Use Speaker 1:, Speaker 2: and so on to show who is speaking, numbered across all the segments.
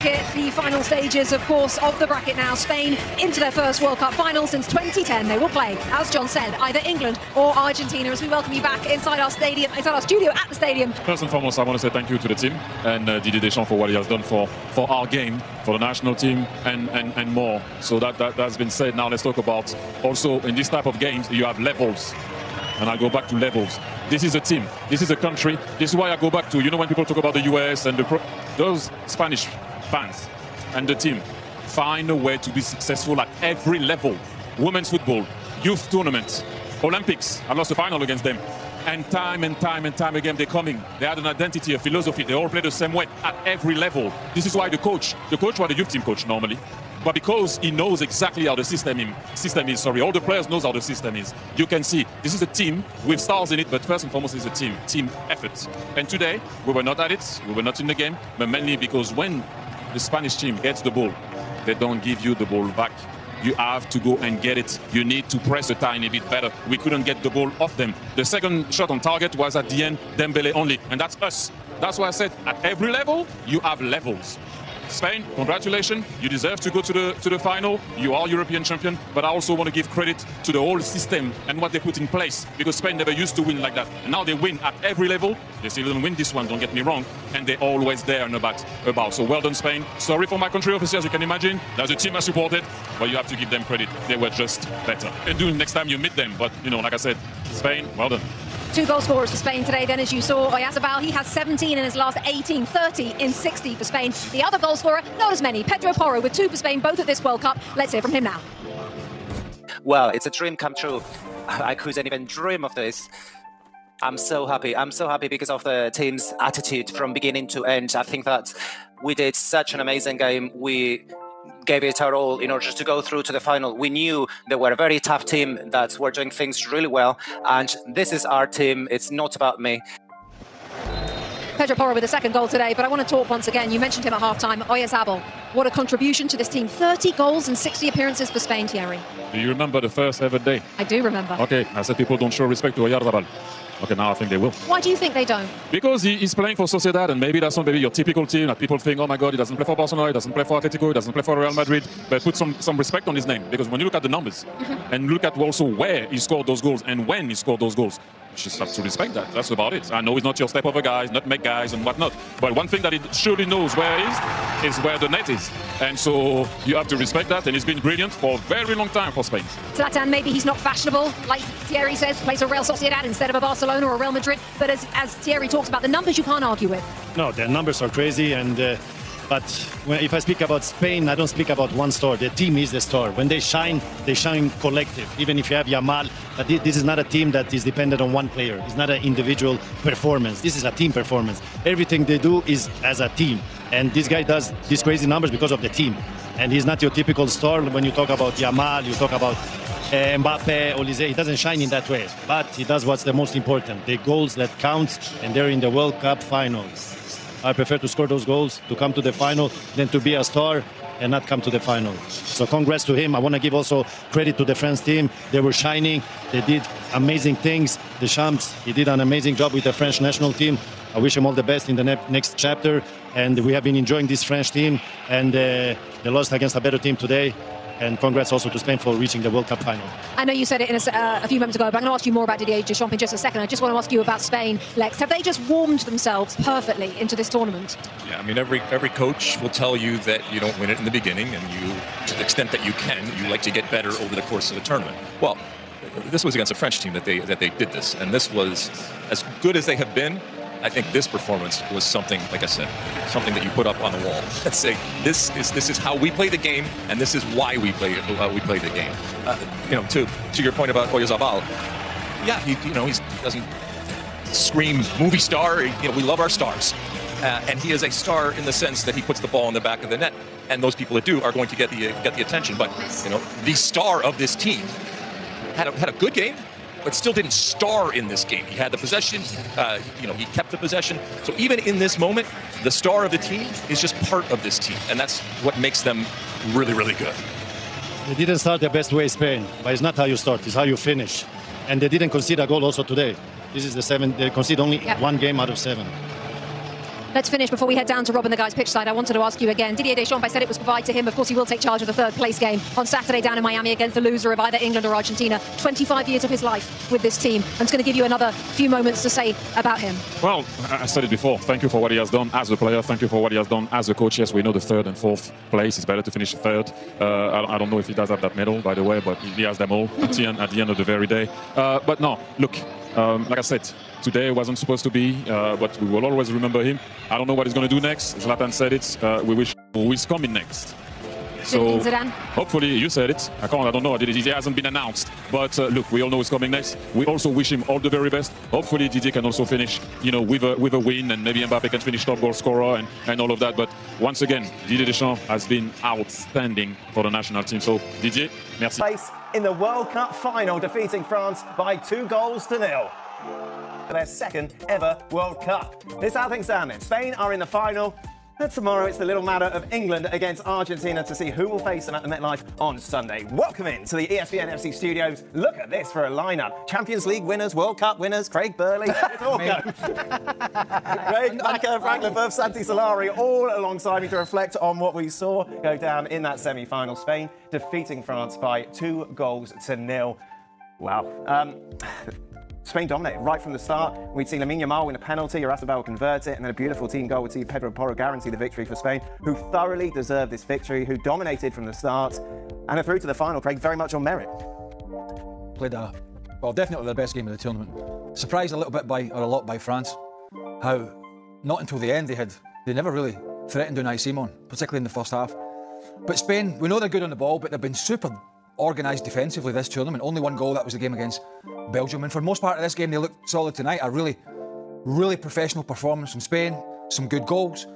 Speaker 1: The final stages, of course, of the bracket now. Spain into their first World Cup final since 2010. They will play, as John said, either England or Argentina. As we welcome you back inside our stadium, inside our studio at the stadium.
Speaker 2: First and foremost, I want to say thank you to the team and Didier Deschamps for what he has done for our game, for the national team, and more. So that's been said. Now let's talk about also in this type of games you have levels. And I go back to levels. This is a team. This is a country. This is why I go back to, you know, when people talk about the US and those Spanish fans and the team find a way to be successful at every level. Women's football, youth tournaments, Olympics. I lost the final against them. And time again, they're coming. They had an identity, a philosophy. They all play the same way at every level. This is why the coach was the youth team coach normally. But because he knows exactly how the system is, all the players knows how the system is. You can see this is a team with stars in it, but first and foremost it's a team effort. And today, we were not at it, we were not in the game, but mainly because when the Spanish team gets the ball, they don't give you the ball back. You have to go and get it. You need to press a tiny bit better. We couldn't get the ball off them. The second shot on target was at the end, Dembele only, and that's us. That's why I said at every level, you have levels. Spain, congratulations. You deserve to go to the final. You are European champion. But I also want to give credit to the whole system and what they put in place, because Spain never used to win like that. And now they win at every level. They still don't win this one, don't get me wrong. And they're always there and about. So well done, Spain. Sorry for my country, officers, you can imagine. There's a team I supported, but you have to give them credit. They were just better. And do next time you meet them. But, you know, like I said, Spain, well done.
Speaker 1: 2 goal scorers for Spain today. Then, as you saw, Oyarzabal, he has 17 in his last 18, 30 in 60 for Spain. The other goal scorer, not as many. Pedro Porro with 2 for Spain, both at this World Cup. Let's hear from him now.
Speaker 3: Well, it's a dream come true. I couldn't even dream of this. I'm so happy. I'm so happy because of the team's attitude from beginning to end. I think that we did such an amazing game. We gave it our all in order to go through to the final. We knew they were a very tough team that were doing things really well, and this is our team. It's not about me.
Speaker 1: Pedro Porro with the second goal today, but I want to talk once again. You mentioned him at half-time, Oyarzabal. What a contribution to this team. 30 goals and 60 appearances for Spain, Thierry.
Speaker 2: Do you remember the first ever day?
Speaker 1: I do remember.
Speaker 2: Okay, I said people don't show respect to Oyarzabal. Okay, now I think they will.
Speaker 1: Why do you think they don't?
Speaker 2: Because he's playing for Sociedad, and maybe that's not maybe your typical team that people think, oh my God, he doesn't play for Barcelona, he doesn't play for Atletico, he doesn't play for Real Madrid. But put some respect on his name, because when you look at the numbers and look at also where he scored those goals and when he scored those goals, you just have to respect that. That's about it. I know he's not your step over guys, not make guys and whatnot. But one thing that he surely knows where he is where the net is. And so you have to respect that. And he's been brilliant for a very long time for Spain.
Speaker 1: Zlatan, maybe he's not fashionable, like Thierry says, plays for Real Sociedad instead of a Barcelona or a Real Madrid. But as Thierry talks about, the numbers you can't argue with.
Speaker 4: No, their numbers are crazy. But if I speak about Spain, I don't speak about one star. The team is the star. When they shine collective. Even if you have Yamal, but this is not a team that is dependent on one player. It's not an individual performance. This is a team performance. Everything they do is as a team. And this guy does these crazy numbers because of the team. And he's not your typical star. When you talk about Yamal, you talk about Mbappe, Olise, he doesn't shine in that way. But he does what's the most important, the goals that count, and they're in the World Cup final. I prefer to score those goals, to come to the final, than to be a star and not come to the final. So congrats to him. I want to give also credit to the France team. They were shining. They did amazing things. Deschamps, he did an amazing job with the French national team. I wish him all the best in the next chapter. And we have been enjoying this French team. And they lost against a better team today. And congrats also to Spain for reaching the World Cup final.
Speaker 1: I know you said it in a few moments ago, but I'm going to ask you more about Didier Deschamps in just a second. I just want to ask you about Spain, Lex. Have they just warmed themselves perfectly into this tournament?
Speaker 5: Yeah, I mean, every coach will tell you that you don't win it in the beginning, and you, to the extent that you can, you like to get better over the course of the tournament. Well, this was against a French team that they did this, and this was as good as they have been. I think this performance was something, like I said, something that you put up on the wall. Let's say this is how we play the game, and this is why we play the game. You know, to your point about Oyarzabal, yeah, he doesn't scream movie star. You know, we love our stars, and he is a star in the sense that he puts the ball in the back of the net, and those people that do are going to get the attention. But you know, the star of this team had a good game, but still didn't star in this game. He had the possession, he kept the possession. So even in this moment, the star of the team is just part of this team, and that's what makes them really, really good.
Speaker 4: They didn't start the best way, Spain, but it's not how you start, it's how you finish. And they didn't concede a goal also today. This is the 7th, they concede only 1 game out of 7.
Speaker 1: Let's finish before we head down to Rob and the guys pitch side. I wanted to ask you again. Didier Deschamps, I said it was goodbye to him. Of course, he will take charge of the third place game on Saturday down in Miami against the loser of either England or Argentina. 25 years of his life with this team. I'm just going to give you another few moments to say about him.
Speaker 2: Well, I said it before. Thank you for what he has done as a player. Thank you for what he has done as a coach. Yes, we know the third and fourth place. It's better to finish third. I don't know if he does have that medal, by the way, but he has them all at the end of the very day. But no, look, like I said, today wasn't supposed to be, but we will always remember him. I don't know what he's going to do next. Zlatan said it. We wish who is coming next. So
Speaker 1: Zidane.
Speaker 2: Hopefully, you said it. I don't know. It hasn't been announced. But look, we all know who's coming next. We also wish him all the very best. Hopefully, Didier can also finish, with a win, and maybe Mbappe can finish top goal scorer and all of that. But once again, Didier Deschamps has been outstanding for the national team. So Didier, merci.
Speaker 6: Place in the World Cup final, defeating France by 2-0. Their second ever World Cup. This is how things stand then. Spain are in the final. And tomorrow it's the little matter of England against Argentina to see who will face them at the MetLife on Sunday. Welcome in to the ESPN FC studios. Look at this for a lineup. Champions League winners, World Cup winners, Craig Burley, it's all go. Craig, Maka, Frank Leboeuf, Santi Solari, all alongside me to reflect on what we saw go down in that semi-final. Spain defeating France by 2-0. Wow. Spain dominated right from the start. We'd seen Lamine Yamal win a penalty, Oyarzabal convert it, and then a beautiful team goal would see Pedro Porro guarantee the victory for Spain, who thoroughly deserved this victory, who dominated from the start, and are through to the final, Craig, very much on merit.
Speaker 7: Played definitely the best game of the tournament. Surprised a lot by France. How not until the end they never really threatened Unai Simon, particularly in the first half. But Spain, we know they're good on the ball, but they've been super organised defensively this tournament. Only one goal, that was the game against Belgium. And for the most part of this game, they looked solid tonight. A really, really professional performance from Spain, some good goals,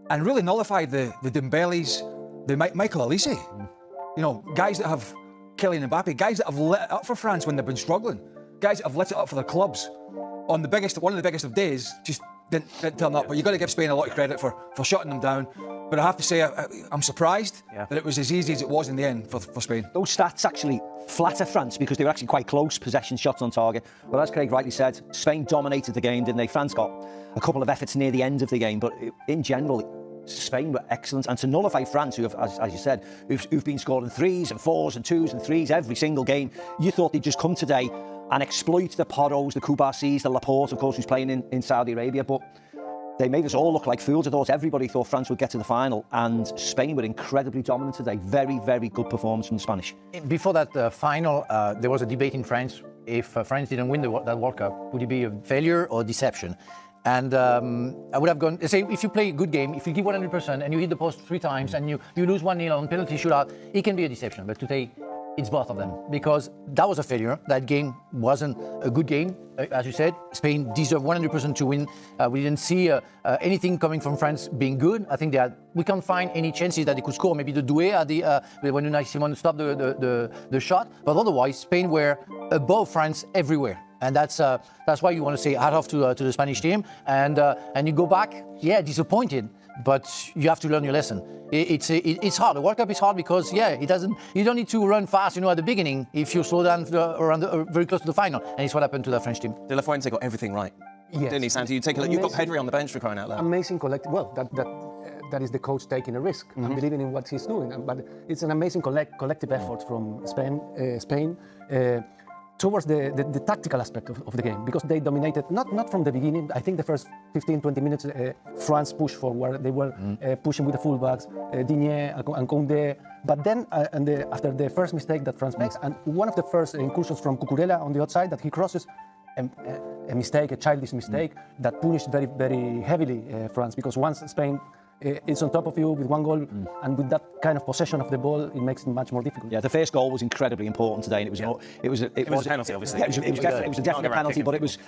Speaker 7: and really nullified the Dembeles, the Michael Olise. Guys that have Kylian Mbappe, guys that have lit it up for France when they've been struggling, guys that have lit it up for their clubs on one of the biggest of days, just didn't turn up. But you've got to give Spain a lot of credit for shutting them down. But I have to say, I'm surprised that it was as easy as it was in the end for Spain.
Speaker 8: Those stats actually flatter France because they were actually quite close, possession, shots on target. But as Craig rightly said, Spain dominated the game, didn't they? France got a couple of efforts near the end of the game, but in general, Spain were excellent. And to nullify France, who have, as you said, who've been scoring 3s and 4s and 2s and 3s every single game, you thought they'd just come today and exploit the Porros, the Koubasis, the Laporte, of course, who's playing in Saudi Arabia. But they made us all look like fools. Everybody thought France would get to the final, and Spain were incredibly dominant today. Very, very good performance from the Spanish.
Speaker 9: Before that final, there was a debate in France. If France didn't win that World Cup, would it be a failure or deception? And I would have gone, say, if you play a good game, if you give 100% and you hit the post 3 times and you lose 1-0 on penalty shootout, it can be a deception. But today, it's both of them, because that was a failure. That game wasn't a good game. As you said, Spain deserved 100% to win. We didn't see anything coming from France being good. I think we can't find any chances that they could score. Maybe the Doué when Unai Simon stopped the shot. But otherwise, Spain were above France everywhere. And that's why you want to say hat off to the Spanish team. And you go back, disappointed. But you have to learn your lesson. It's hard. The World Cup is hard because, you don't need to run fast, at the beginning if you slow down around very close to the final. And it's what happened to the French team.
Speaker 6: De La Fuente got everything right.
Speaker 10: Yes.
Speaker 6: Didn't he, Santi? You take a look. You've got Pedri on the bench for crying out loud.
Speaker 10: Amazing collective. Well, that is the coach taking a risk and believing in what he's doing. But it's an amazing collective effort from Spain. Towards the tactical aspect of the game, because they dominated, not from the beginning. I think the first 15-20 minutes, France pushed forward. They were pushing with the fullbacks, Digne and Koundé. But then, after the first mistake that France makes, and one of the first incursions from Cucurella on the outside that he crosses, a childish mistake that punished very, very heavily France, because once Spain it's on top of you with one goal, and with that kind of possession of the ball, it makes it much more difficult.
Speaker 8: Yeah, the first goal was incredibly important today, and it was a penalty, obviously. Yeah, it was a definite penalty, but it was